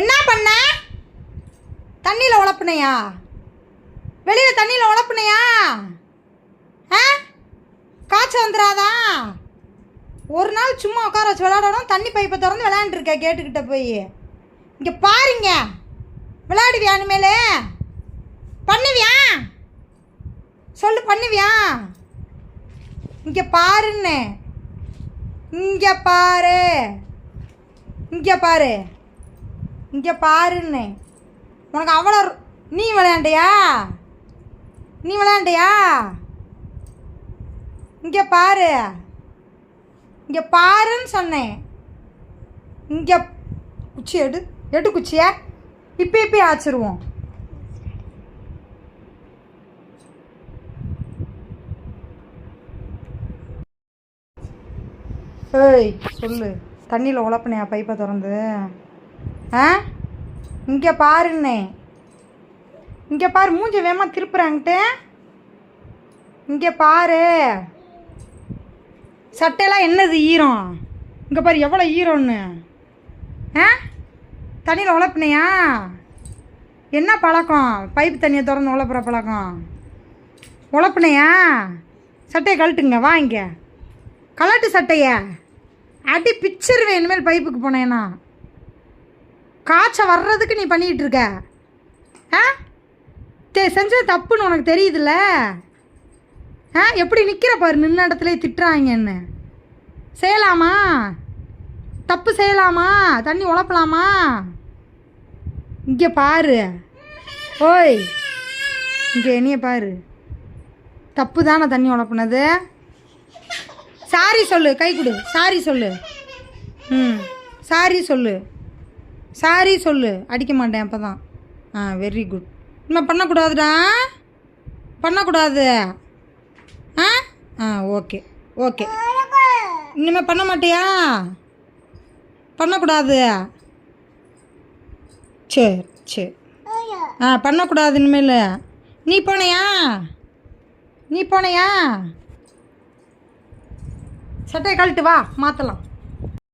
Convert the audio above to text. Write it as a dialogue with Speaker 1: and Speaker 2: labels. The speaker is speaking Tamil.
Speaker 1: என்ன பண்ண? தண்ணியில் உழப்புனையா? வெளியில் தண்ணியில் உழப்புனையா? ஆ, காய்ச்சல் வந்துடாதா? ஒரு நாள் சும்மா உட்கார வச்சு விளையாடணும், தண்ணி பைப்பை திறந்து விளையாண்டுருக்க கேட்டுக்கிட்ட போய். இங்கே பாருங்க, விளையாடுவியா இனிமேலே? பண்ணுவியா? சொல்லு, பண்ணுவியா? இங்கே பாருன்னு, இங்கே பாரு, இங்கே பாரு, இங்கே பாருன்னு. உனக்கு அவ்வளோ நீ விளையாண்டியா? நீ விளையாண்டியா? இங்கே பாரு, இங்கே பாருன்னு சொன்னேன். இங்கே குச்சி எடு, எடு குச்சியா, இப்போ ஆச்சிருவோம். ஏய் சொல்லு, தண்ணியில் உழப்பினையா பைப்பை திறந்து? ஆ, இங்கே பாருன்னே, இங்கே பாரு, மூஞ்ச வேமா திருப்புறாங்கிட்டு. இங்கே பாரு, சட்டையெல்லாம் என்னது ஈரம்? இங்கே பாரு எவ்வளோ ஈரம்னு. ஆ, தண்ணியில் உழப்பினையா? என்ன பழக்கம்? பைப்பு தண்ணியை திறந்து உழப்புற பழக்கம் உழப்பினையா? சட்டையை கழட்டுங்க, வாங்க கலட்டு சட்டைய. அடி பிச்சிருவேன் இனிமேல் பைப்புக்கு போனேன்னா. காய்ச்சல் வர்றதுக்கு நீ பண்ணிக்கிட்டு இருக்க. ஆ, செஞ்சது தப்புன்னு உனக்கு தெரியுதுல்ல? ஆ, எப்படி நிற்கிற பாரு, நின்ன இடத்துல திட்டுறாங்கன்னு. செய்யலாமா? தப்பு செய்யலாமா? தண்ணி உழப்பலாமா? இங்கே பாரு, ஓய் இங்கே என்னைய பாரு, தப்பு தானே தண்ணி உழப்புனது? சாரி சொல்லு, கை கொடு, சாரி சொல்லு. ம், சாரி சொல்லு, சாரி சொல்லு. அடிக்க மாட்டேன் அப்போ தான். ஆ, வெரி குட். இனிமேல் பண்ணக்கூடாதுடா, பண்ணக்கூடாது. ஆ ஆ, ஓகே ஓகே. இனிமேல் பண்ண மாட்டியா? பண்ணக்கூடாது. சரி சரி. ஆ, பண்ணக்கூடாது இனிமேல். நீ போனையா? நீ போனையா? சட்டையை கழட்டு, வா மாற்றலாம்.